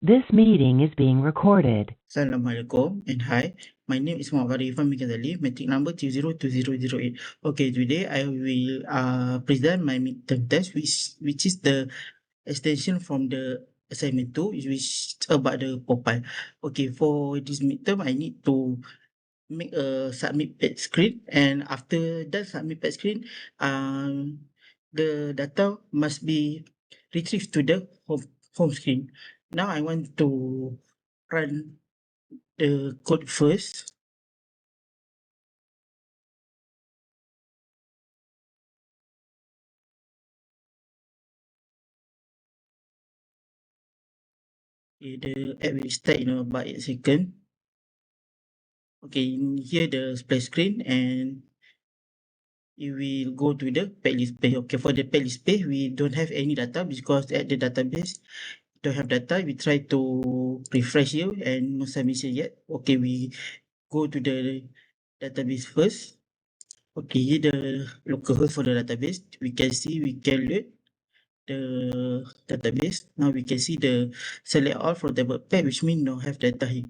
This meeting is being recorded. Assalamualaikum and hi. My name is Muhammad Irfan Mikazali, metric number 202008. Okay, today I will present my midterm test, which is the extension from the assignment 2, which is about the Popeye. Okay, for this midterm, I need to make a submit pad screen, and after that submit pad screen, the data must be retrieved to the home screen. Now I want to run the code first. Okay, the app will start in about 8 seconds. Okay, here the splash screen, and you will go to the pad list page. Okay, for the pad list page, we don't have any data because at the database don't have data. We try to refresh here and no submission yet. Okay, we go to the database first. Okay, here the localhost for the database. We can see we can load the database. Now we can see the select all from table pack, which means no have data here.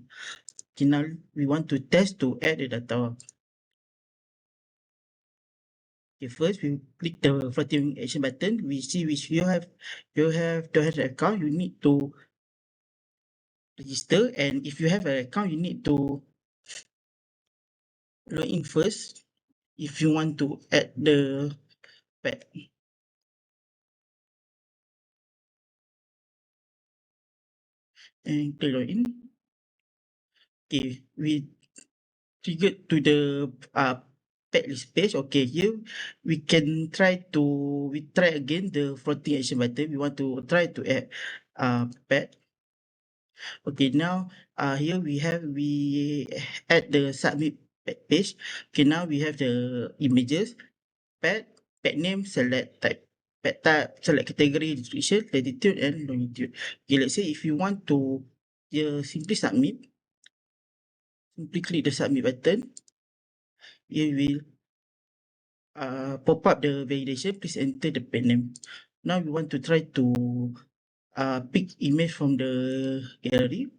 Okay, now we want to test to add the data. Okay, first we click the floating action button. We see which you have don't have the account, you need to register, and if you have an account, you need to log in first if you want to add the pack. And click login. Okay, we triggered to the pet list page. Okay, here we can try again the floating action button. We want to try to add pet. Okay, now here we add the submit pet page. Okay, now we have the images, pet name, select type. Pet type, select category, description, latitude and longitude. Okay, let's say if you want to simply submit, simply click the submit button. It will pop up the validation. Please enter the pen name. Now we want to try to pick image from the gallery.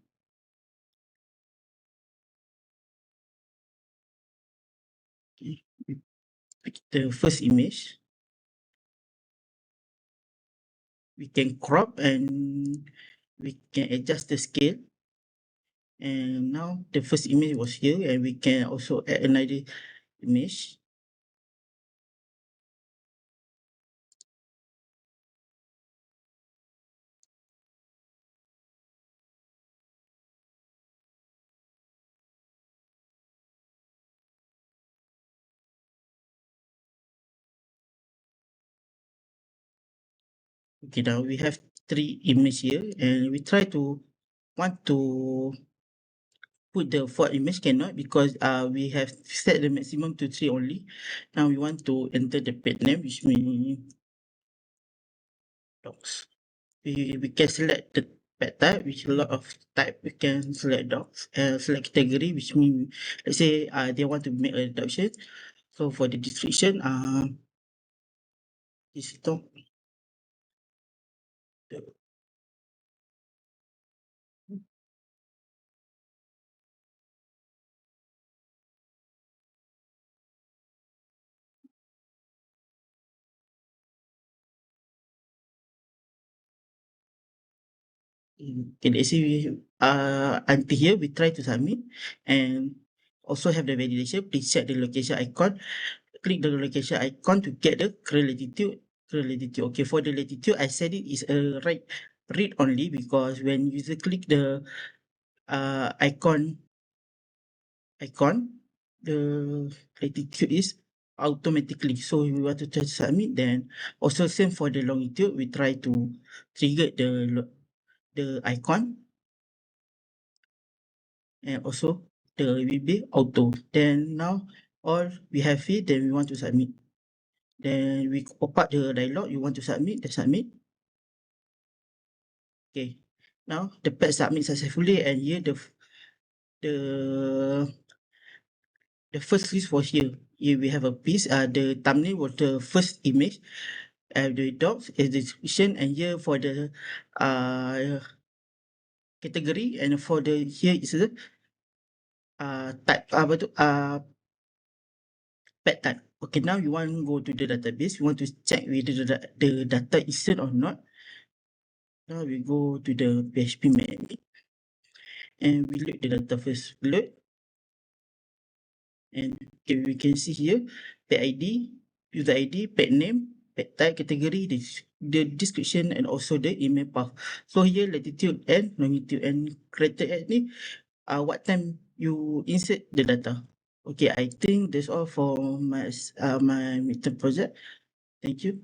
Okay, we pick the first image. We can crop and we can adjust the scale. And now the first image was here, and we can also add another image. Okay, now we have 3 image here, and we try to want to put the 4th image, cannot because we have set the maximum to 3 only. Now we want to enter the pet name, which means dogs. We can select the pet type, which a lot of type. We can select dogs, select category, which means let's say they want to make a adoption. So for the description, this dog, the okay, let's say we until here we try to submit and also have the validation. Please check the location icon. Click the location icon to get the current latitude. Okay, for the latitude, I said it is a read only because when user click the icon, the latitude is automatically. So we want to try to submit, then also same for the longitude. We try to trigger the icon, and also the will be auto. Then now all we have it, then we want to submit. Then we pop up the dialog. You want to submit, then submit. Okay. Now the pad submit successfully, and here the the first list was here. Here we have a piece. The thumbnail was the first image. The docs is the description, and here for the category, and for the here is the type pet type. Okay, now you want to go to the database. You want to check whether the data is set or not. Now we go to the PHP manual and we load the data first. Load, and okay, we can see here pet ID, user ID, pet name, pet type, category, the description, and also the email path. So here latitude and longitude and created at ni what time you insert the data. Okay, I think that's all for my midterm project. Thank you.